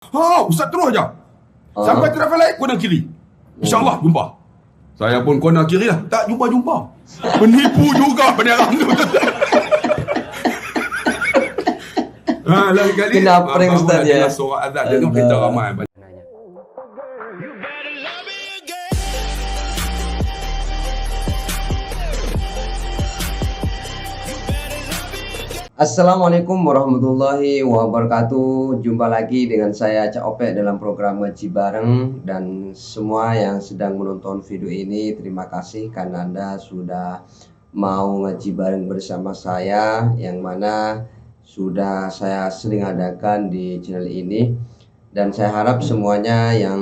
Ustaz terus aja. Sampai traffic light kona kiri. InsyaAllah jumpa. Saya pun kona kiri lah. Tak jumpa-jumpa. Penipu juga penerang tu. Lain kali. Kena prank Ustaz ya. Dengar suara azan. Dengar kita ramai. Assalamualaikum warahmatullahi wabarakatuh. Jumpa lagi dengan saya Cak Opek dalam program Ngaji Bareng. Dan semua yang sedang menonton video ini, terima kasih karena Anda sudah mau ngaji bareng bersama saya, yang mana sudah saya sering adakan di channel ini. Dan saya harap semuanya yang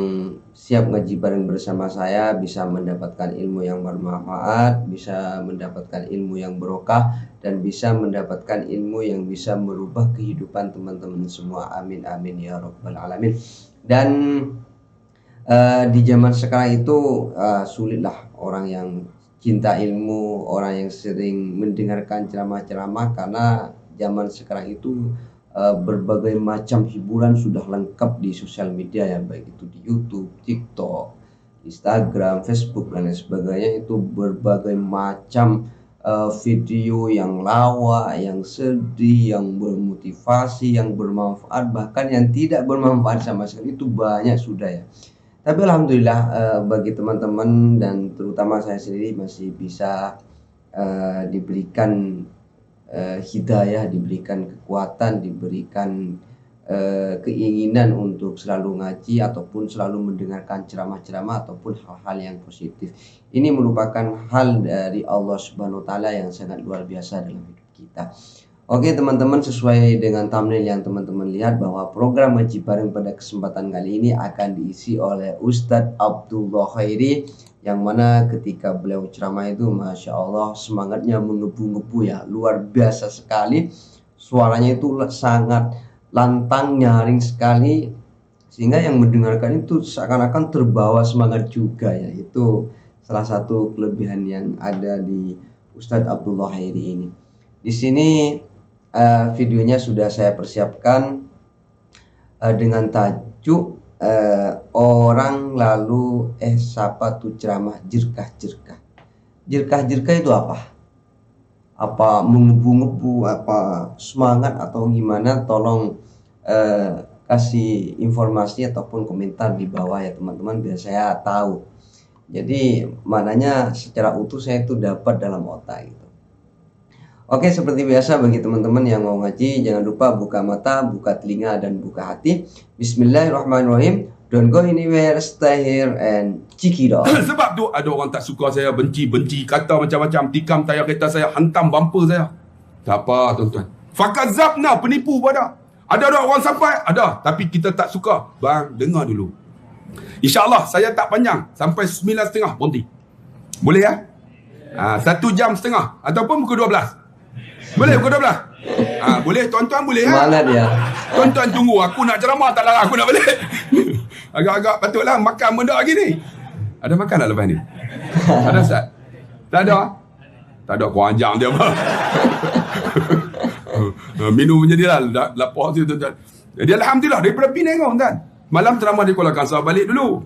siap ngaji bareng bersama saya bisa mendapatkan ilmu yang bermanfaat, bisa mendapatkan ilmu yang barokah, dan bisa mendapatkan ilmu yang bisa merubah kehidupan teman-teman semua. Amin amin ya rabbal alamin. Dan di zaman sekarang itu sulitlah orang yang cinta ilmu, orang yang sering mendengarkan ceramah-ceramah, karena zaman sekarang itu berbagai macam hiburan sudah lengkap di sosial media ya, baik itu di YouTube, TikTok, Instagram, Facebook dan lain sebagainya. Itu berbagai macam video yang lawak, yang sedih, yang bermotivasi, yang bermanfaat, bahkan yang tidak bermanfaat sama sekali itu banyak sudah ya. Tapi alhamdulillah bagi teman-teman dan terutama saya sendiri masih bisa diberikan hidayah, diberikan kekuatan, diberikan keinginan untuk selalu ngaji ataupun selalu mendengarkan ceramah-ceramah ataupun hal-hal yang positif. Ini merupakan hal dari Allah Subhanahu wa taala yang sangat luar biasa dalam hidup kita. Oke teman-teman, sesuai dengan thumbnail yang teman-teman lihat bahwa program Ngaji Bareng pada kesempatan kali ini akan diisi oleh Ustadz Abdullah Khairi, yang mana ketika beliau ceramah itu Masya Allah semangatnya menggebu-gebu ya, luar biasa sekali. Suaranya itu sangat lantang, nyaring sekali, sehingga yang mendengarkan itu seakan-akan terbawa semangat juga ya. Itu salah satu kelebihan yang ada di Ustadz Abdullah Khairi ini. Di sini videonya sudah saya persiapkan dengan tajuk orang lalu siapa tuh ceramah jerkah-jerkah. Jerkah-jerkah itu apa? Apa mengebu-ngebu, apa semangat atau gimana? Tolong kasih informasi ataupun komentar di bawah ya teman-teman, biar saya tahu. Jadi maknanya secara utuh saya itu dapat dalam otak gitu. Oke, seperti biasa bagi teman-teman yang mau ngaji, jangan lupa buka mata, buka telinga, dan buka hati. Bismillahirrahmanirrahim. Don't go anywhere, stay here and check it out. Sebab tu ada orang tak suka saya, benci kata macam-macam, tikam tayar kereta saya, hantam bumper saya. Tak apa tuan-tuan. Fakazabna, penipu pada. Ada orang sampai? Ada. Tapi kita tak suka. Bang, dengar dulu. InsyaAllah saya tak panjang. Sampai 9.30 berhenti. Boleh ya? 1 jam setengah. Ataupun pukul 12. Boleh pukul 12? Boleh tuan-tuan, boleh ya? Semangat ya. Tuan-tuan tunggu, aku nak ceramah, tak larang aku nak balik. Agak-agak patutlah makan benda lagi ni. Ada makan tak lepas ni? Ada Ustaz? Tak ada? Tak ada, kurang ajar dia apa. Minum jadilah, lapar tu tuan-tuan. Jadi alhamdulillah, daripada Penang kau tuan. Malam ceramah di Kuala Kangsar, balik dulu.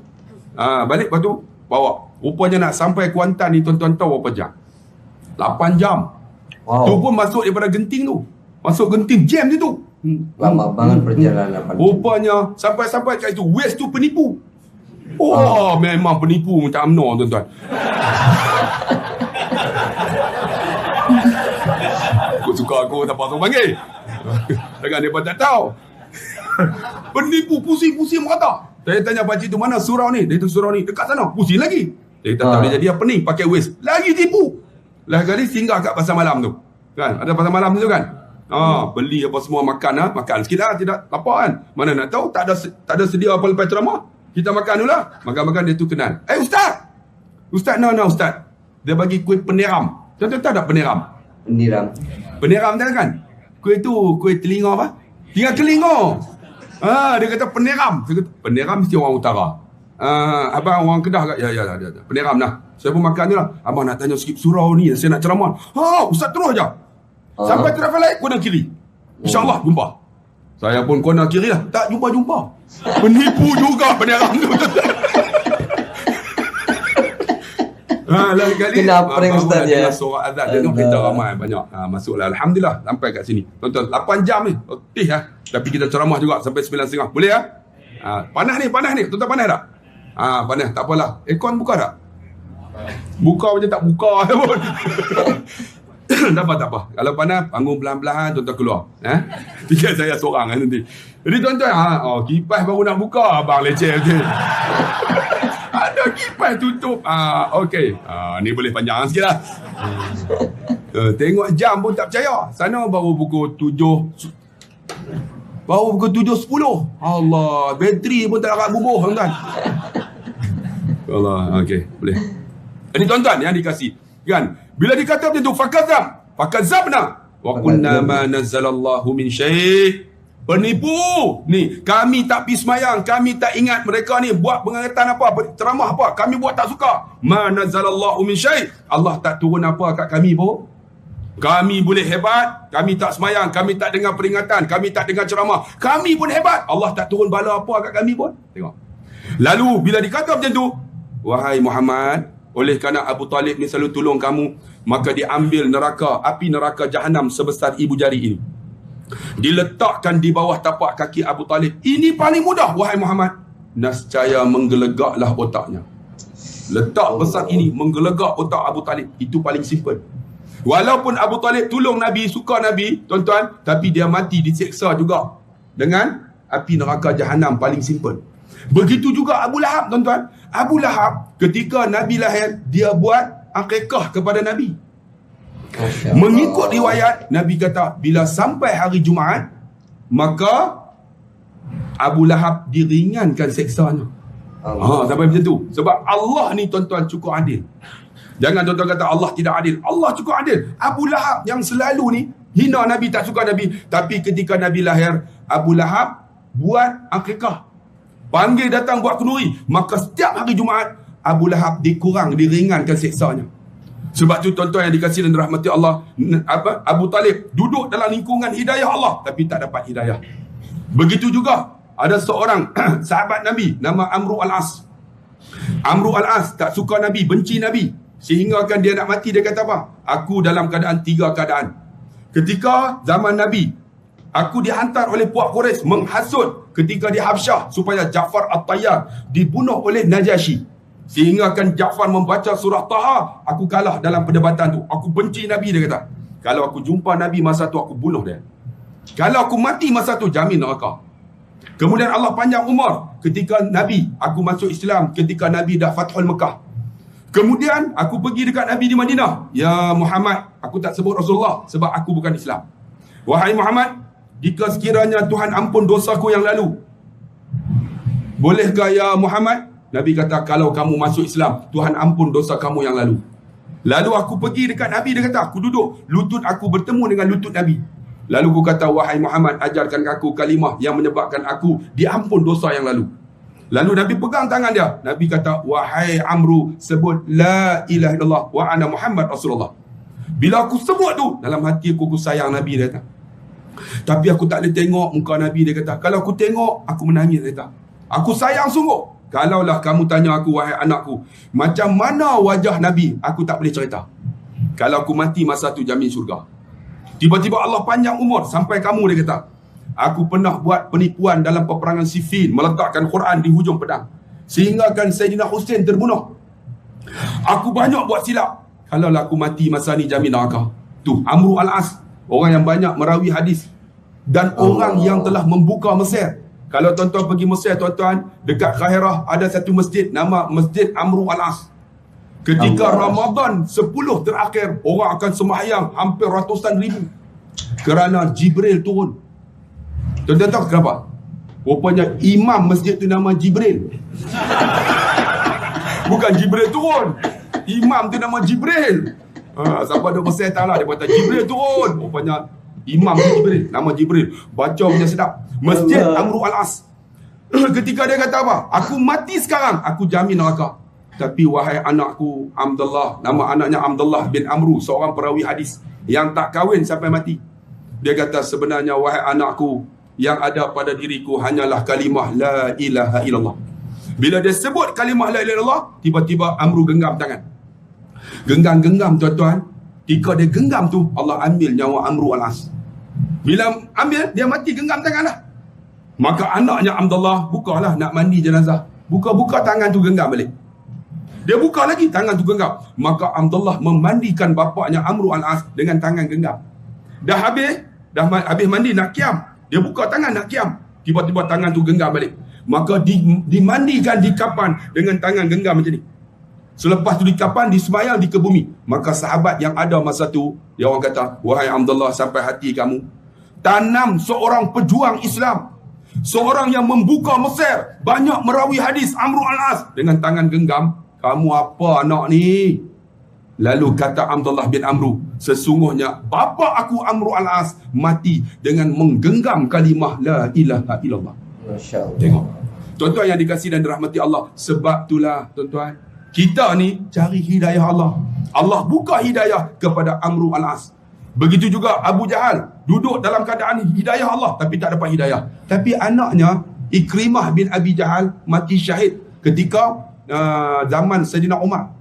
Balik lepas tu, bawa. Rupanya nak sampai Kuantan ni tuan-tuan tahu berapa jam? 8 jam. Wow. Tu pun masuk daripada Genting tu. Masuk Genting, jam je tu. Lama banget perjalanan 8 jam. Rupanya sampai-sampai kat itu Waze tu penipu. Memang penipu macam UMNO tuan-tuan. Aku suka aku tak pasang panggil. Jangan dia pun tak tahu. Penipu, pusing merata. Saya tanya pakcik tu, mana surau ni? Dia tu surau ni dekat sana. Pusing lagi. Dia tak tahu dia jadi apa ni, pakai Waze. Lagi tipu. Lain kali singgah kat pasar malam tu. Kan? Ada pasar malam tu kan? Beli apa semua, makan makan sikit lah, tidak lapar kan. Mana nak tahu, tak ada sedia apa lepas ceramah. Kita makan dulu lah. Makan dia tu kenal. Ustaz! Ustaz, no Ustaz. Dia bagi kuih peniram. Tuan-tuan tahu tak peniram? Peniram tahu kan? Kuih tu, kuih telinga apa? Telinga. Dia kata peniram. Saya kata, peniram mesti orang utara. Abang orang Kedah kat? Ya, peniram dah. Saya pun makan je lah. Abang nak tanya sikit surau ni, saya nak ceramah. Ustaz terus aja. Sampai traffic light kona kiri. InsyaAllah jumpa. Saya pun kona kiri lah. Tak jumpa-jumpa. Penipu juga penerang tu. Lain kali. Kena prank Ustaz ya. Surat azan. Tengok kita ramai banyak. Masuklah. Alhamdulillah. Sampai kat sini. Tonton 8 jam ni. Letih lah. Tapi kita ceramah juga sampai 9.30. Boleh lah? Panas ni. Tonton panas tak? Panas. Tak apalah. Aircon buka tak? Buka macam tak buka pun. Tak apa. Kalau panas, bangun pelan-pelan, tuan-tuan keluar. Tinggal saya seorang nanti. Jadi tuan-tuan, kipas baru nak buka, abang leceh. Ada kipas tutup. Okey. Ni boleh panjang sikit lah. Tengok jam pun tak percaya. Sana baru pukul 7. Baru pukul 7.10. Allah, bateri pun tak dapat bubuh, tuan-tuan. Allah, okey, boleh. Jadi tuan-tuan yang dikasih, kan? Bila dikata macam tu, fakazabna wa kunna ma nazzalallahu min syai'. Penipu. Ni, kami tak pergi semayang, kami tak ingat mereka ni buat pengangkatan apa, ceramah apa, kami buat tak suka. Ma nazzalallahu min syai'. Allah tak turun apa kat kami pun. Kami boleh hebat, kami tak semayang, kami tak dengar peringatan, kami tak dengar ceramah. Kami pun hebat. Allah tak turun bala apa kat kami pun. Tengok. Lalu bila dikata macam tu, wahai Muhammad, oleh kerana Abu Talib ni selalu tolong kamu, maka diambil api neraka jahanam sebesar ibu jari ini, diletakkan di bawah tapak kaki Abu Talib. Ini paling mudah, wahai Muhammad. Nescaya menggelegaklah otaknya. Letak besar ini menggelegak otak Abu Talib. Itu paling simple. Walaupun Abu Talib tolong Nabi, suka Nabi, tuan-tuan, tapi dia mati diseksa juga dengan api neraka jahanam paling simple. Begitu juga Abu Lahab, tuan-tuan. Abu Lahab ketika Nabi lahir, dia buat akikah kepada Nabi. Mengikut riwayat, Nabi kata bila sampai hari Jumaat, maka Abu Lahab diringankan seksanya. Sampai macam tu. Sebab Allah ni tuan-tuan cukup adil. Jangan tuan-tuan kata Allah tidak adil. Allah cukup adil. Abu Lahab yang selalu ni hina Nabi, tak suka Nabi, tapi ketika Nabi lahir, Abu Lahab buat akikah, panggil datang buat kenduri. Maka setiap hari Jumaat, Abu Lahab diringankan seksanya. Sebab tu tuan-tuan yang dikasihi dan dirahmati Allah, Abu Talib duduk dalam lingkungan hidayah Allah, tapi tak dapat hidayah. Begitu juga ada seorang sahabat Nabi nama Amru Al-As. Amru Al-As tak suka Nabi, benci Nabi, sehingga kan dia nak mati, dia kata apa? Aku dalam keadaan 3 keadaan. Ketika zaman Nabi, aku dihantar oleh puak Quraisy menghasut ketika di Habsyah supaya Ja'far At-Tayyar dibunuh oleh Najasyi. Sehingga kan Ja'far membaca surah Taha, aku kalah dalam perdebatan tu. Aku benci Nabi, dia kata. Kalau aku jumpa Nabi masa tu, aku bunuh dia. Kalau aku mati masa tu, jamin neraka. Kemudian Allah panjang umur ketika Nabi, aku masuk Islam ketika Nabi dah Fathul Mekah. Kemudian aku pergi dekat Nabi di Madinah. Ya Muhammad, aku tak sebut Rasulullah sebab aku bukan Islam. Wahai Muhammad, jika sekiranya Tuhan ampun dosaku yang lalu, bolehkah ya Muhammad? Nabi kata, kalau kamu masuk Islam, Tuhan ampun dosa kamu yang lalu. Lalu aku pergi dekat Nabi, dia kata, aku duduk, lutut aku bertemu dengan lutut Nabi. Lalu aku kata, wahai Muhammad, ajarkan aku kalimah yang menyebabkan aku diampun dosa yang lalu. Lalu Nabi pegang tangan dia. Nabi kata, wahai Amru, sebut la ilaha illallah wa ana Muhammad Rasulullah. Bila aku sebut tu, dalam hati aku sayang Nabi, dia kata. Tapi aku tak boleh tengok muka Nabi, dia kata. Kalau aku tengok, aku menangis, dia kata. Aku sayang sungguh. Kalaulah kamu tanya aku, wahai anakku, macam mana wajah Nabi, aku tak boleh cerita. Kalau aku mati masa tu, jamin syurga. Tiba-tiba Allah panjang umur sampai kamu, dia kata. Aku pernah buat penipuan dalam peperangan Siffin, meletakkan Quran di hujung pedang, sehingga kan Sayyidina Hussein terbunuh. Aku banyak buat silap. Kalaulah aku mati masa ni, jamin neraka. Tu Amru Al-As, orang yang banyak merawi hadis dan orang yang telah membuka Mesir. Kalau tuan-tuan pergi Mesir, tuan-tuan, dekat Kahirah ada satu masjid nama Masjid Amru Al-As. Ketika Ramadan 10 terakhir, orang akan sembahyang hampir ratusan ribu kerana Jibril turun. Tuan-tuan tahu kenapa? Rupanya imam masjid tu nama Jibril. Bukan Jibril turun, imam tu nama Jibril. Siapa duk Mesir tahu lah, dia kata Jibril turun. Rupanya imam tu Jibril, nama Jibril. Baca punya sedap. Masjid Amru Al-As. Ketika dia kata apa? Aku mati sekarang, aku jamin neraka. Tapi wahai anakku Abdullah, nama anaknya Abdullah bin Amru, seorang perawi hadis yang tak kahwin sampai mati. Dia kata, sebenarnya wahai anakku, yang ada pada diriku hanyalah kalimah la ilaha illallah. Bila dia sebut kalimah la ilaha illallah, tiba-tiba Amru genggam tangan. Genggam tuan-tuan. Ketika dia genggam tu, Allah ambil nyawa Amru al-As. Bila ambil, dia mati genggam tangan lah. Maka anaknya Abdullah bukalah nak mandi jenazah. Buka tangan tu genggam balik. Dia buka lagi, tangan tu genggam. Maka Abdullah memandikan bapaknya Amru al-As dengan tangan genggam. Dah habis mandi nak kiam. Dia buka tangan nak kiam. Tiba-tiba tangan tu genggam balik. Maka dimandikan di kapan dengan tangan genggam macam ni. Selepas tu di kapan, disemayang, dikebumi. Maka sahabat yang ada masa tu, dia orang kata, wahai Abdullah, sampai hati kamu. Tanam seorang pejuang Islam. Seorang yang membuka Mesir. Banyak merawi hadis Amru al-As. Dengan tangan genggam. Kamu apa anak ni? Lalu kata Abdullah bin Amru, sesungguhnya bapa aku Amru al-As mati dengan menggenggam kalimah la ilaha illallah. Masya Allah. Tengok. Tuan-tuan yang dikasihi dan dirahmati Allah. Sebab itulah tuan-tuan, kita ni cari hidayah Allah. Allah buka hidayah kepada Amru al-As. Begitu juga Abu Jahal duduk dalam keadaan hidayah Allah tapi tak dapat hidayah. Tapi anaknya Ikrimah bin Abi Jahal mati syahid ketika zaman Sayyidina Umar.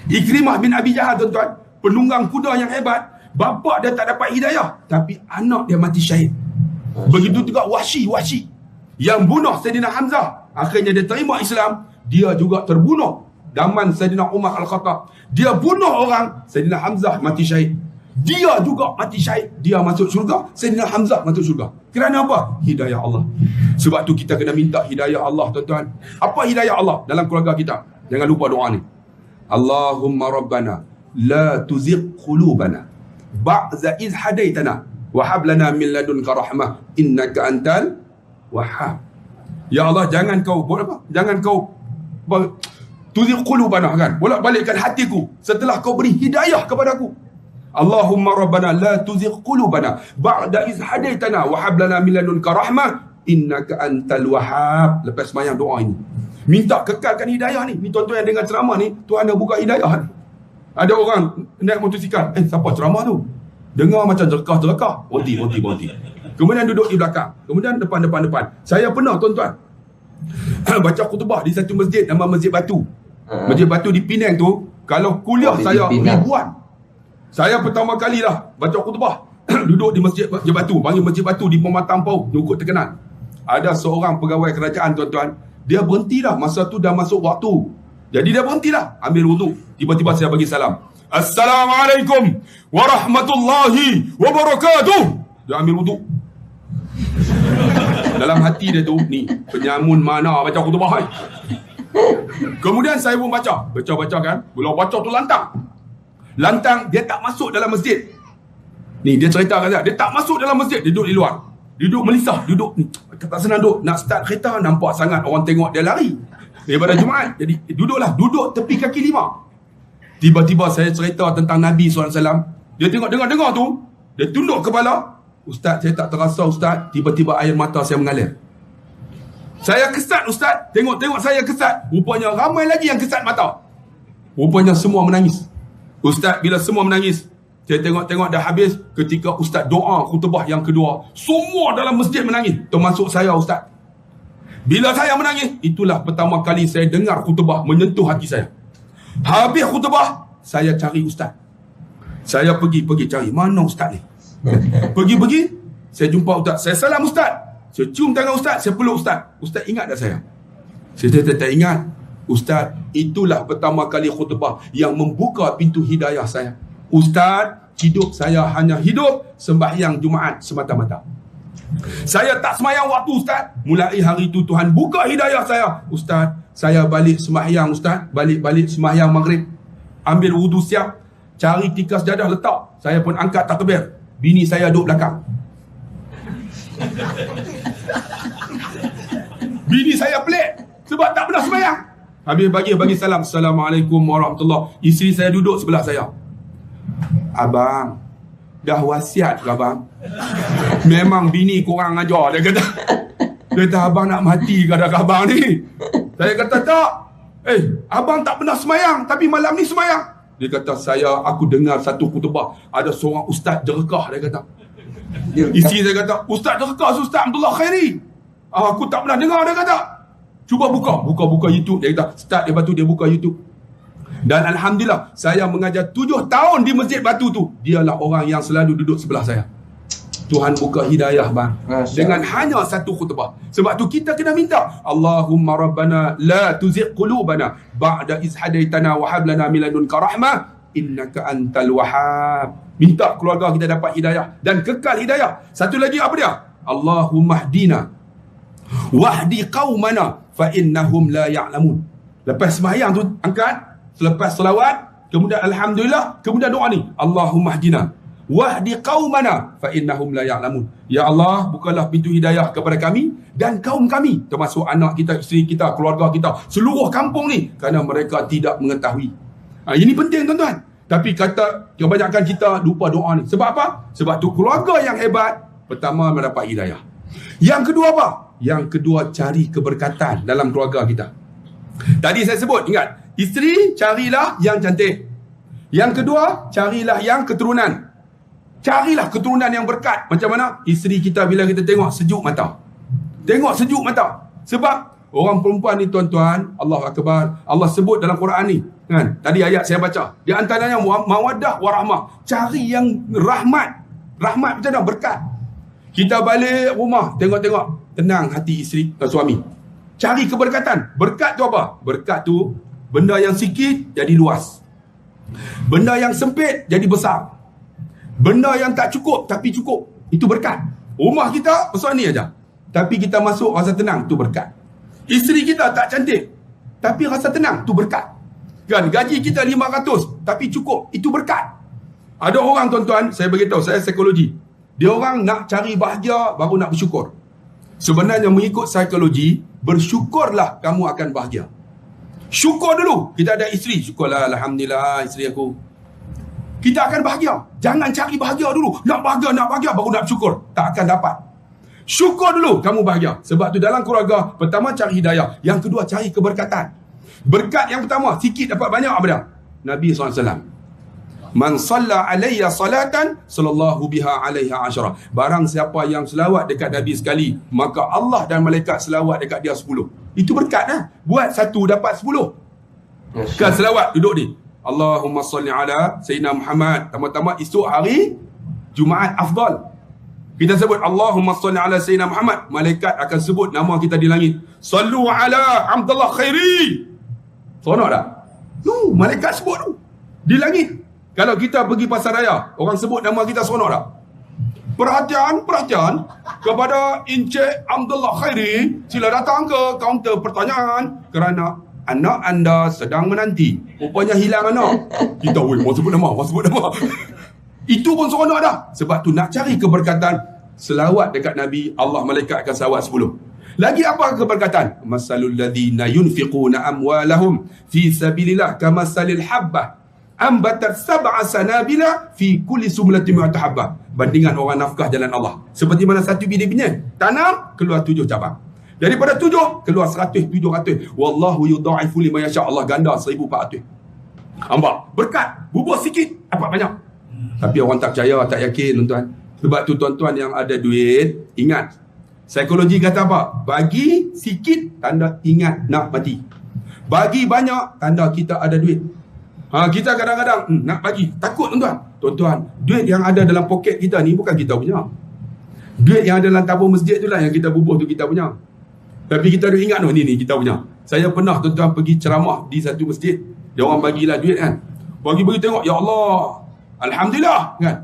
Ikrimah bin Abi Jahal tuan-tuan, penunggang kuda yang hebat, bapa dia tak dapat hidayah tapi anak dia mati syahid. Begitu juga Wahsy yang bunuh Sayyidina Hamzah, akhirnya dia terima Islam, dia juga terbunuh. Zaman Sayyidina Umar Al-Khattab, dia bunuh orang, Sayyidina Hamzah mati syahid. Dia juga mati syahid, dia masuk syurga, Sayyidina Hamzah masuk syurga. Kerana apa? Hidayah Allah. Sebab tu kita kena minta hidayah Allah tuan-tuan. Apa hidayah Allah dalam keluarga kita? Jangan lupa doa ni. Allahumma rabbana la tuzigh qulubana ba'da idh hadaitana wa hab lana min ladunka rahmah innaka antal wahhab. Ya Allah, jangan kau buat apa? Jangan kau tuzigh qulubana, kan? Bolak-balikkan hatiku setelah kau beri hidayah kepadaku. Allahumma rabbana la tuzigh qulubana ba'da idh hadaitana wa hab lana min ladunka rahmah innaka antal wahhab. Lepas sembahyang doa ini, minta kekalkan hidayah ni. Ni tuan-tuan yang dengar ceramah ni, Tuhan dah buka hidayah ni. Ada orang naik motosikal, siapa ceramah tu? Dengar macam jerkah-jerkah, berhenti. Kemudian duduk di belakang, kemudian depan. Saya pernah tuan-tuan baca khutbah di satu masjid, nama Masjid Batu. Masjid Batu di Penang tu, kalau kuliah saya ribuan. Saya pertama kali lah baca khutbah duduk di Masjid Batu, panggil Masjid Batu di Pematang Pau, Jungkut terkenal. Ada seorang pegawai kerajaan tuan-tuan, dia berhenti dah, masa tu dah masuk waktu. Jadi dia berhenti dah, ambil wuduk. Tiba-tiba saya bagi salam. Assalamualaikum warahmatullahi wabarakatuh. Dia ambil wuduk. Dalam hati dia tu, ni penyamun mana baca khutbah ni. Kemudian saya pun baca kan. Bila baca tu lantang, dia tak masuk dalam masjid. Ni dia cerita kan, dia tak masuk dalam masjid, dia duduk di luar. Duduk melisah, duduk ni. Tak senang duduk. Nak start kereta, nampak sangat orang tengok dia lari. Daripada Jumaat. Jadi duduk tepi kaki 5. Tiba-tiba saya cerita tentang Nabi SAW. Dia tengok dengar tu. Dia tunduk kepala. Ustaz, saya tak terasa Ustaz. Tiba-tiba air mata saya mengalir. Saya kesat Ustaz. Tengok saya kesat. Rupanya ramai lagi yang kesat mata. Rupanya semua menangis. Ustaz, bila semua menangis, saya tengok dah habis. Ketika Ustaz doa khutbah yang kedua, semua dalam masjid menangis, termasuk saya Ustaz. Bila saya menangis, itulah pertama kali saya dengar khutbah menyentuh hati saya. Habis khutbah, saya cari Ustaz. Saya pergi cari, mana Ustaz ni? Pergi, saya jumpa Ustaz. Saya salam Ustaz. Saya cium tangan Ustaz, saya peluk Ustaz. Ustaz ingat tak saya? Saya tak ingat. Ustaz, itulah pertama kali khutbah yang membuka pintu hidayah saya. Ustaz, hidup saya hanya hidup sembahyang Jumaat semata-mata. Saya tak sembahyang waktu Ustaz. Mulai hari itu Tuhan buka hidayah saya. Ustaz, saya balik sembahyang Ustaz. Balik sembahyang maghrib. Ambil wudu siap. Cari tikar sejadah letak. Saya pun angkat takbir. Bini saya duduk belakang. Bini saya pelik sebab tak pernah sembahyang. Habis bagi salam. Assalamualaikum warahmatullahi. Isteri saya duduk sebelah saya. Abang, dah wasiat ke abang? Memang bini korang ajar, dia kata. Dia kata, abang nak mati ke dah abang ni? Saya kata, tak. Abang tak pernah semayang, tapi malam ni semayang. Dia kata, aku dengar satu khutbah, ada seorang ustaz jerkah, dia kata. Isteri saya kata, Ustaz terkas Ustaz Abdullah Khairi. Aku tak pernah dengar, dia kata. Cuba buka YouTube. Dia kata, start dia batu, dia buka YouTube. Dan Alhamdulillah, saya mengajar 7 tahun di Masjid Batu tu. Dialah orang yang selalu duduk sebelah saya. Tuhan buka hidayah bang. Dengan hanya satu khutbah. Sebab tu kita kena minta, Allahumma rabbana la tuzigh qulubana ba'da iz hadaitana wa hab lana min ladunka rahmah innaka antal wahhab. Minta keluarga kita dapat hidayah dan kekal hidayah. Satu lagi apa dia? Allahumma hdina wahdi qaumana fa innahum la ya'lamun. Lepas sembahyang tu angkat, selepas selawat, kemudian alhamdulillah, kemudian doa ni, Allahumma hdina wahdi qaumana fa innahum la ya'lamun. Ya Allah, bukalah pintu hidayah kepada kami dan kaum kami, termasuk anak kita, isteri kita, keluarga kita, seluruh kampung ni, kerana mereka tidak mengetahui. Ini penting tuan-tuan. Tapi kata kebanyakan kita lupa doa ni. Sebab apa? Sebab tu keluarga yang hebat pertama mendapat hidayah. Yang kedua apa? Yang kedua, cari keberkatan dalam keluarga kita. Tadi saya sebut, ingat, isteri carilah yang cantik. Yang kedua, carilah yang keturunan. Carilah keturunan yang berkat. Macam mana? Isteri kita bila kita tengok sejuk mata. Tengok sejuk mata. Sebab orang perempuan ni tuan-tuan, Allahu Akbar, Allah sebut dalam Quran ni, kan? Tadi ayat saya baca. Di antaranya mawaddah warahmah. Cari yang rahmat. Rahmat macam mana? Berkat. Kita balik rumah, tengok-tengok, tenang hati isteri dan suami. Cari keberkatan. Berkat tu apa? Berkat tu, benda yang sikit jadi luas. Benda yang sempit jadi besar. Benda yang tak cukup tapi cukup, itu berkat. Rumah kita besar ni aja, tapi kita masuk rasa tenang, tu berkat. Isteri kita tak cantik tapi rasa tenang, tu berkat. Kan, gaji kita 500 tapi cukup, itu berkat. Ada orang tuan-tuan, saya beritahu, saya psikologi, dia orang nak cari bahagia baru nak bersyukur. Sebenarnya mengikut psikologi, bersyukurlah kamu akan bahagia. Syukur dulu. Kita ada isteri, syukurlah, alhamdulillah isteri aku, kita akan bahagia. Jangan cari bahagia dulu. Nak bahagia baru nak bersyukur. Tak akan dapat. Syukur dulu kamu bahagia. Sebab tu dalam keluarga, pertama cari hidayah. Yang kedua cari keberkatan. Berkat yang pertama, sikit dapat banyak apa dia? Nabi SAW. Man salla alayya salatan sallallahu biha alaiha asyara. Barang siapa yang selawat dekat Nabi sekali, maka Allah dan malaikat selawat dekat dia 10. Itu berkat lah. Buat satu dapat 10. Kan selawat duduk ni, Allahumma salli ala Sayyidina Muhammad. Tama-tama esok hari Jumaat afdal, kita sebut Allahumma salli ala Sayyidina Muhammad. Malaikat akan sebut nama kita di langit. Sallu ala Abdullah Khairi. Seronok tak? Malaikat sebut tu di langit. Kalau kita pergi pasar raya, orang sebut nama kita, seronok tak? Perhatian kepada Encik Abdullah Khairi, sila datang ke kaunter pertanyaan kerana anak anda sedang menanti. Rupanya hilang anak. Kita, orang sebut nama. Itu pun seronok dah. Sebab tu nak cari keberkatan, selawat dekat Nabi, Allah malaikat akan selawat 10. Lagi apa keberkatan? Masalul ladzina yunfiquna amwalahum fi sabilillah kamasalil habbah ambatat sab'a sanabila fi kulli sumlatin mi'atu habbah. Bandingan orang nafkah jalan Allah. Seperti mana satu biji benih tanam, keluar 7 cabang. Daripada 7 keluar 100, 700. Wallahu yudha'ifu liman yasha. Allah ganda 1400. Nampak? Berkat. Bubuh sikit dapat banyak. Tapi orang tak percaya, tak yakin tuan-tuan. Sebab tu tuan-tuan yang ada duit, ingat, psikologi kata apa? Bagi sikit tanda ingat nak mati. Bagi banyak tanda kita ada duit. Kita kadang-kadang nak bagi, takut tuan-tuan. Tuan-tuan, duit yang ada dalam poket kita ni bukan kita punya. Duit yang ada dalam tabung masjid tu lah yang kita bubuh tu kita punya. Tapi kita ada ingat ni kita punya. Saya pernah tuan-tuan pergi ceramah di satu masjid. Dia orang bagilah duit kan. Bagi-bagi tengok, ya Allah, alhamdulillah kan.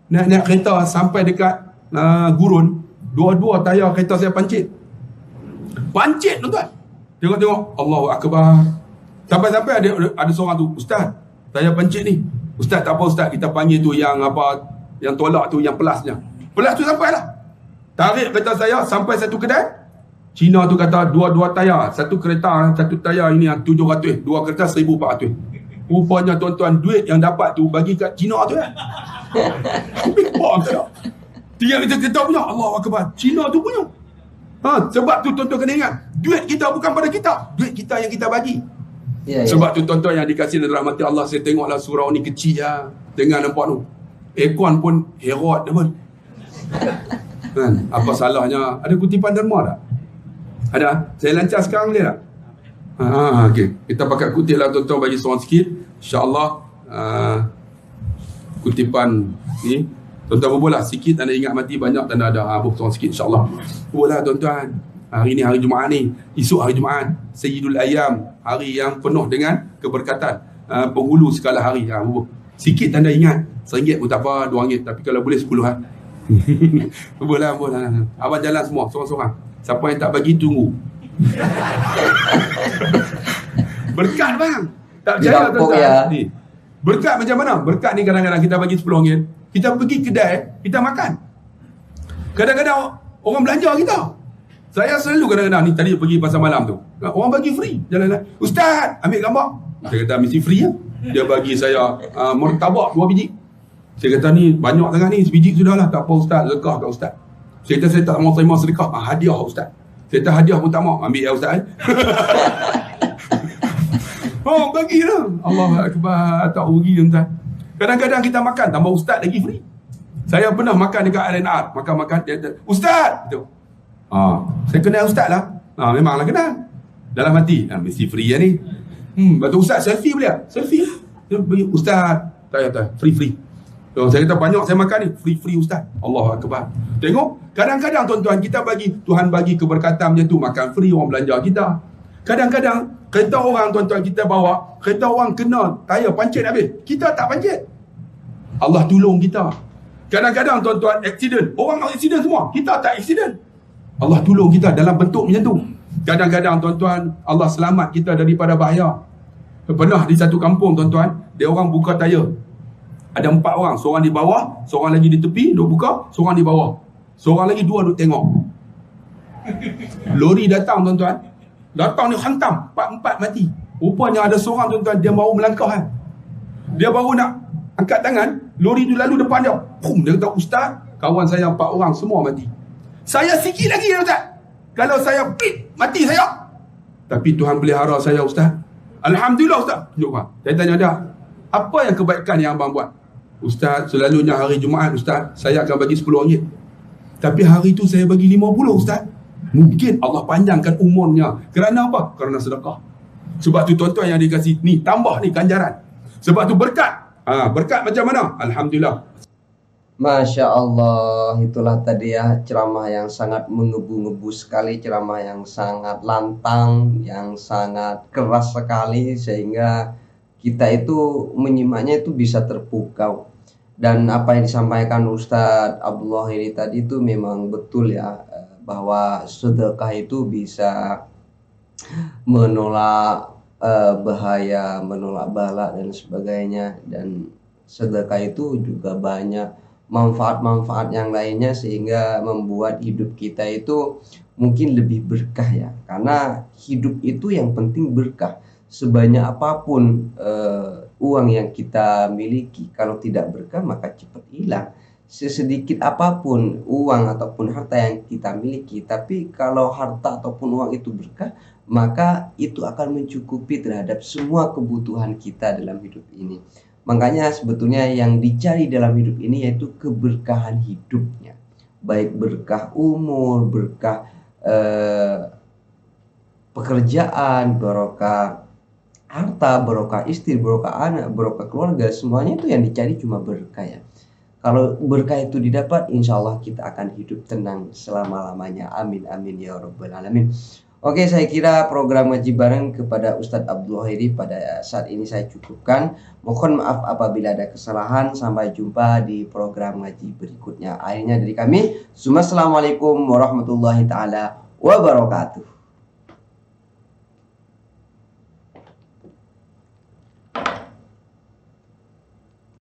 Naik kereta sampai dekat Gurun, dua-dua tayar kereta saya pancit tuan-tuan. Tengok-tengok, Allahu Akbar. Sampai-sampai ada seorang tu, Ustaz, saya pancit ni. Ustaz, tak apa Ustaz, kita panggil tu yang apa, yang tolak tu, yang pelasnya. Pelas tu sampai lah. Tarik kereta saya sampai satu kedai. Cina tu kata dua tayar, satu kereta, satu tayar ini 700, dua kereta 1400. Rupanya tuan-tuan, duit yang dapat tu bagi kat Cina tu kan. Tinggal kita punya, Allah Akbar, Cina tu punya. Sebab tu tuan-tuan kena ingat, duit kita bukan pada kita, duit kita yang kita bagi. Sebab tu tuan-tuan yang dikasihi dan rahmati Allah, saya tengoklah surau ni kecil lah. Tengah nampak tu, aircon pun herot pun. Kan? Apa salahnya? Ada kutipan derma tak? Ada? Saya lancar sekarang boleh tak? Okey. Kita pakai kutip lah tuan-tuan, bagi seorang sikit. InsyaAllah kutipan ni tuan-tuan berbolah sikit, anda ingat mati banyak tanda ada. Seorang sikit insyaAllah. Berbolah tuan-tuan. Hari ni hari Jumaat ni. Esok hari Jumaat. Sayyidul Ayyam. Hari yang penuh dengan keberkatan. Penghulu segala hari. Sikit anda ingat. RM1 pun tak apa, RM2. Tapi kalau boleh 10 lah. Berbolah. Abang jalan semua, seorang-seorang. Siapa yang tak bagi, tunggu. Berkat bang. Tak percaya tuan-tuan ya. Ni. Berkat macam mana? Berkat ni kadang-kadang kita bagi RM10. Kita pergi kedai, kita makan. Kadang-kadang orang belanja kita. Saya selalu kadang-kadang ni, tadi pergi pasar malam tu, orang bagi free. Jalan-jalan. Ustaz, ambil gambar. Saya kata mesti free ya. Dia bagi saya martabak 2 biji. Saya kata ni banyak sangat ni, sebiji sudahlah. Tak apa ustaz, sedekah kat ustaz. Saya kata saya tak mau terima sedekah. Hadiah ustaz. Saya kata hadiah pun tak mau. Ambil ya ustaz. Oh, bagilah. Allah Akbar. Tak rugi tuan. Kadang-kadang kita makan tambah ustaz lagi free. Saya pernah makan dekat RNR. Makan-makan dia kata, ustaz. Gitu. Saya kenal ustaz lah. Memanglah kenal. Dalam hati, mesti free ya ni. Betul ustaz, selfie boleh tak? Selfie. Dia bagi ustaz. Tak. Free. So, saya kata banyak saya makan ni. Free ustaz. Allah Akbar. Tengok. Kadang-kadang tuan-tuan kita bagi, Tuhan bagi keberkatan macam tu. Makan free, orang belanja kita. Kadang-kadang kereta orang tuan-tuan kita bawa, kereta orang kena tayar pancit habis. Kita tak pancit. Allah tolong kita. Kadang-kadang tuan-tuan aksiden. Orang aksiden semua. Kita tak aksiden. Allah tolong kita dalam bentuk macam tu. Kadang-kadang tuan-tuan, Allah selamat kita daripada bahaya. Pernah di satu kampung tuan-tuan, dia orang buka tayar. Ada 4 orang. Seorang di bawah, seorang lagi di tepi, duk buka, seorang di bawah. Seorang lagi 2 duk tengok. Lori datang tuan-tuan. Datang ni hantam, 4 mati. Rupanya ada seorang tuan-tuan, dia baru melangkah kan. Dia baru nak angkat tangan, lori tu lalu depan dia. Pum, dia kata, ustaz, kawan saya 4 orang semua mati. Saya sikit lagi ustaz. Kalau saya pit, mati saya. Tapi Tuhan pelihara saya ustaz. Alhamdulillah ustaz. Tunjuk bang. Saya tanya dia, apa yang kebaikan yang abang buat? Ustaz, selalunya hari Jumaat ustaz, saya akan bagi RM10. Tapi hari tu saya bagi 50 ustaz. Mungkin Allah panjangkan umurnya. Kerana apa? Kerana sedekah. Sebab tu tuan-tuan yang dikasih ni, tambah ni ganjaran. Sebab tu berkat. Berkat macam mana? Alhamdulillah. Masya Allah, itulah tadi ya ceramah yang sangat menggebu-gebu sekali, ceramah yang sangat lantang, yang sangat keras sekali, sehingga kita itu menyimaknya itu bisa terpukau. Dan apa yang disampaikan Ustadz Abdullah ini tadi itu memang betul ya, bahwa sedekah itu bisa menolak bahaya, menolak bala dan sebagainya. Dan sedekah itu juga banyak manfaat-manfaat yang lainnya, sehingga membuat hidup kita itu mungkin lebih berkah ya. Karena hidup itu yang penting berkah. Sebanyak apapun uang yang kita miliki, kalau tidak berkah maka cepat hilang. Sesedikit apapun uang ataupun harta yang kita miliki, tapi kalau harta ataupun uang itu berkah, maka itu akan mencukupi terhadap semua kebutuhan kita dalam hidup ini. Makanya sebetulnya yang dicari dalam hidup ini yaitu keberkahan hidupnya. Baik berkah umur, berkah pekerjaan, barokah harta, barokah istri, barokah anak, barokah keluarga. Semuanya itu yang dicari cuma berkah ya. Kalau berkah itu didapat, insya Allah kita akan hidup tenang selama-lamanya. Amin, amin ya rabbal alamin. Oke, saya kira program ngaji bareng kepada Ustadz Abdul Wahidi pada saat ini saya cukupkan. Mohon maaf apabila ada kesalahan. Sampai jumpa di program ngaji berikutnya. Akhirnya dari kami, Assalamualaikum warahmatullahi taala wabarakatuh.